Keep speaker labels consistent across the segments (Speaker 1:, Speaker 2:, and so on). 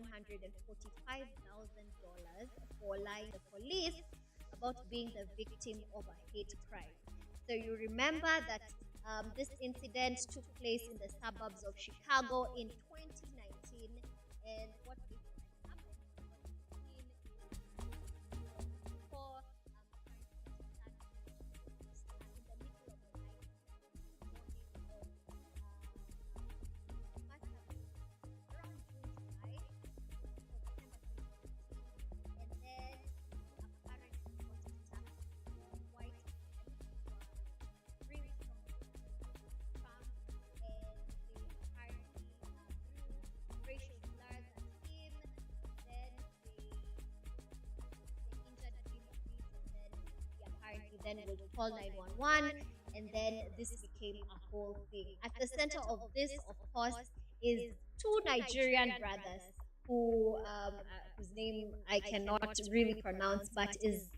Speaker 1: $145,000 for lying to the police about being the victim of a hate crime. So you remember that this incident took place in the suburbs of Chicago in 2019, and what basically happened was for in the middle of the night, morning of must have been around June, July, or December 2019, and then apparently got attacked with white men who were really from farm, and they apparently threw racial slurs at him. Then they injured him a bit, and then he apparently then would call 911, and then this became a whole thing. At the center of this, of course, is two Nigerian brothers whose name I cannot really pronounce, but is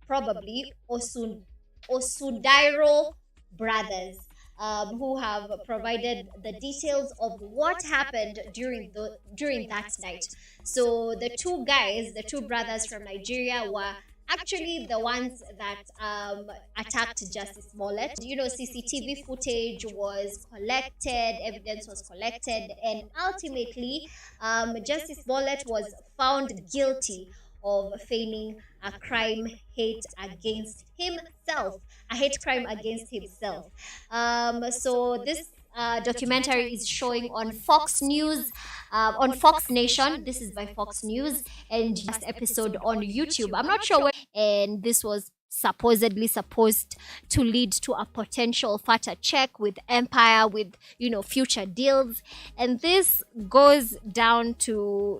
Speaker 1: probably Osudairo brothers, who have provided the details of what happened during that night. So the two guys, the two brothers from Nigeria, were actually the ones that attacked Justice Smollett. CCTV footage was collected, evidence was collected, and ultimately, Justice Smollett was found guilty of feigning a crime hate against himself, a hate crime against himself. So this documentary is showing on Fox News, on Fox Nation. This is by Fox News, and just episode on YouTube. I'm not sure and this was supposedly supposed to lead to a potential fatter check with Empire, with future deals, and this goes down to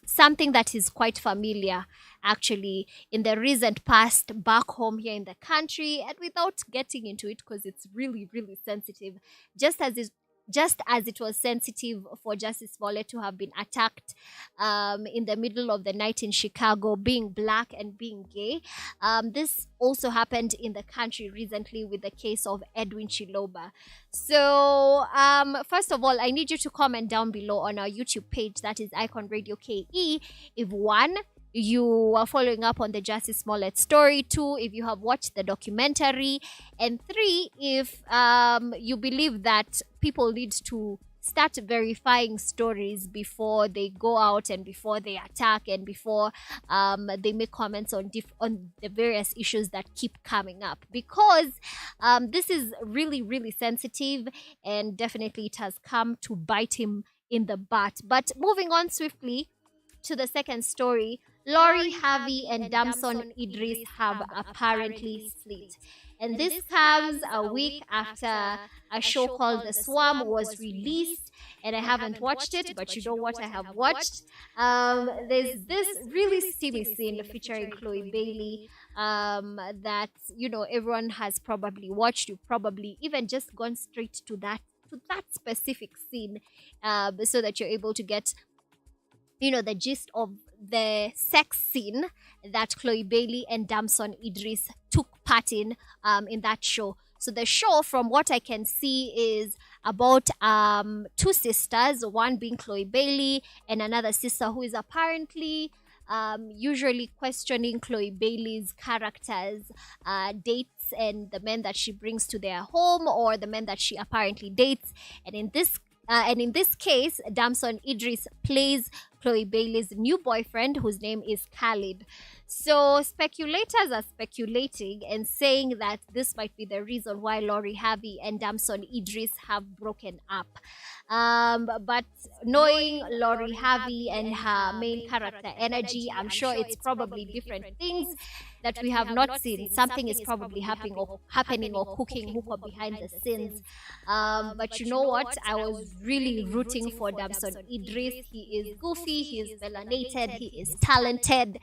Speaker 1: something that is quite familiar actually in the recent past back home here in the country, and without getting into it because it's really sensitive, just as it was sensitive for Justice Smollett to have been attacked in the middle of the night in Chicago, being black and being gay. This also happened in the country recently with the case of Edwin Chiloba. So first of all, I need you to comment down below on our YouTube page, that is Icon Radio KE, if one, you are following up on the Justice Smollett story, 2, if you have watched the documentary, and 3, if you believe that people need to start verifying stories before they go out and before they attack and before they make comments on the various issues that keep coming up, because this is really sensitive, and definitely it has come to bite him in the butt. But moving on swiftly to the second story, Lori Harvey and Damson Idris have apparently split. And this comes a week after a show called The Swarm was released. And I haven't watched it, but you know what I have watched? There's this really steamy scene featuring Chloe Bailey that, everyone has probably watched. You've probably even just gone straight to that specific scene so that you're able to get the gist of the sex scene that Chloe Bailey and Damson Idris took part in that show. So the show, from what I can see, is about two sisters, one being Chloe Bailey and another sister who is apparently usually questioning Chloe Bailey's character's dates and the men that she brings to their home, or the men that she apparently dates. And in this case, Damson Idris plays Chloe Bailey's new boyfriend, whose name is Khalid. So speculators are speculating and saying that this might be the reason why Lori Harvey and Damson Idris have broken up. But knowing Lori Harvey and her main character energy, I'm sure it's probably different things that we have not seen. Something is probably happening or cooking hookah behind the scenes. But you know what? I was really rooting for Damson Idris. He is goofy, he is melanated, he is talented.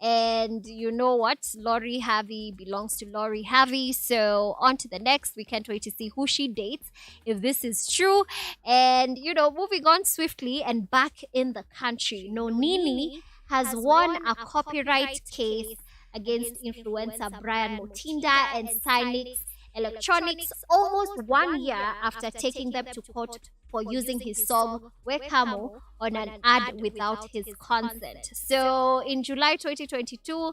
Speaker 1: And you know what? Lori Harvey belongs to Lori Harvey. So on to the next. We can't wait to see who she dates, if this is true. And, moving on swiftly and back in the country, Nonini has won a copyright case against influencer Brian Motinda and Cynix Electronics almost 1 year after taking them to court for using his song Wekamo on an ad without his consent. So in July 2022,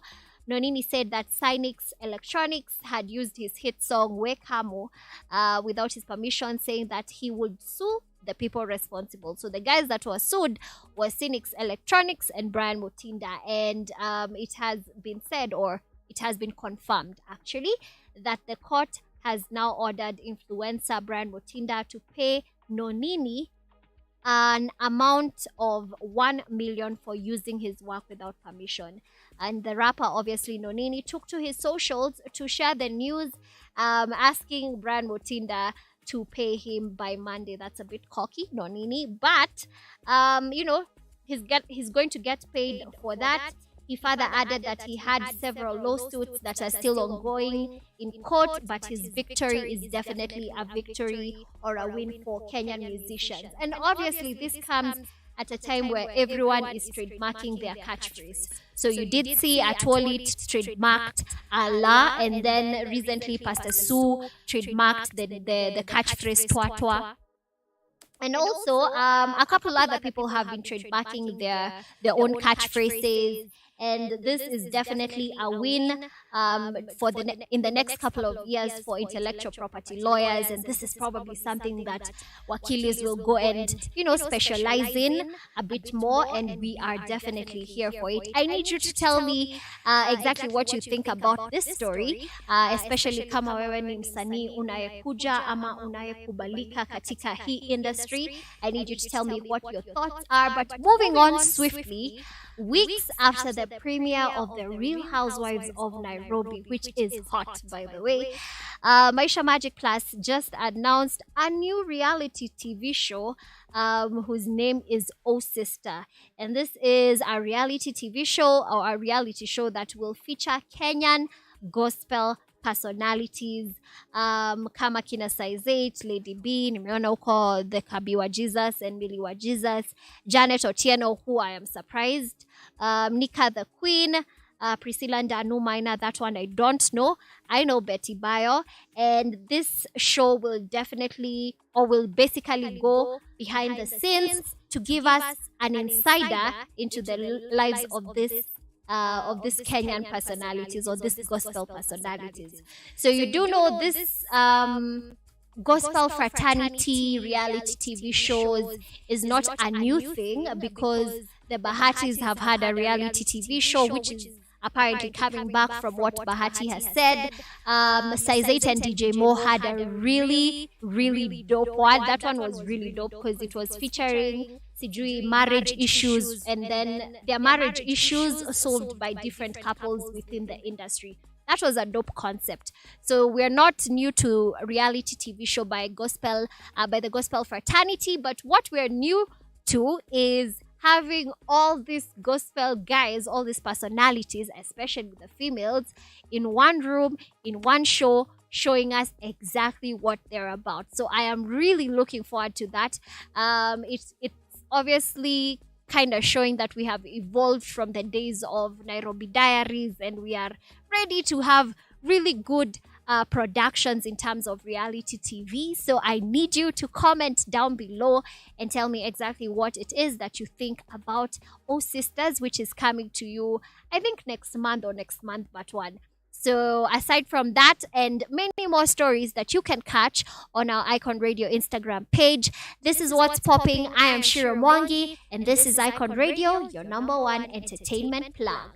Speaker 1: Nonini said that Cynix Electronics had used his hit song Wekamo without his permission, saying that he would sue the people responsible. So the guys that were sued were Cynix Electronics and Brian Mutinda. And it has been said, or it has been confirmed actually, that the court has now ordered influencer Brian Mutinda to pay Nonini an amount of 1 million for using his work without permission. And the rapper, obviously Nonini, took to his socials to share the news, asking Brian Mutinda to pay him by Monday. That's a bit cocky, Nonini, but he's going to get paid for that. He further added that he had several lawsuits that are still ongoing in court, but his victory is definitely a victory or a win for Kenyan musicians. And obviously, this comes at a time where everyone is trademarking their catchphrase. So you did see Atwolit trademarked Allah, and then recently Pastor Sue trademarked the catchphrase Twa Twa. And also, a couple other people have been trademarking their own catchphrases. And this is definitely a win for in the next couple of years for intellectual property lawyers. And this is probably something that wakilis will go and specialize in a bit more. And we are definitely here for it. I need you to tell me exactly what you think about this story, especially kama wewe ni msanii unayekuja ama unayekubalika katika hii industry. I need you to tell me what your thoughts are. But moving on swiftly, weeks after the premiere of The Real Housewives of Nairobi, which is hot, by the way, Maisha Magic Plus just announced a new reality TV show whose name is Oh Sister. And this is a reality TV show, or a reality show that will feature Kenyan gospel personalities kama kina Size 8, Lady B, nimeona huko the Kabiwa Jesus and Millie wa Jesus, Janet Otieno, who I am surprised, Nika the Queen, Priscilla Ndanu Minor, that one I don't know. I know Betty Bayo. And this show will definitely, or will basically go behind the scenes to give us an insider into the lives of these Kenyan personalities, or these gospel personalities. So you do know this gospel fraternity reality TV shows is not a new thing, because the Bahatis have had a reality TV show, which is apparently coming back from what Bahati has said. Size 8 and DJ Mo had a really, really dope one. That one was really dope because it was featuring marriage issues, and then their marriage issues solved by different couples within the industry. That was a dope concept. So we're not new to reality TV show by the gospel fraternity, but what we're new to is having all these gospel guys, all these personalities, especially the females, in one room, in one show, showing us exactly what they're about. So I am really looking forward to that. It's obviously kind of showing that we have evolved from the days of Nairobi Diaries, and we are ready to have really good productions in terms of reality TV. So I need you to comment down below and tell me exactly what it is that you think about Oh Sisters, which is coming to you, I think next month but one. So aside from that and many more stories that you can catch on our Icon Radio Instagram page, this is What's Popping. I am Shiiru Mwangi, and this is Icon Radio, your #1 entertainment plug.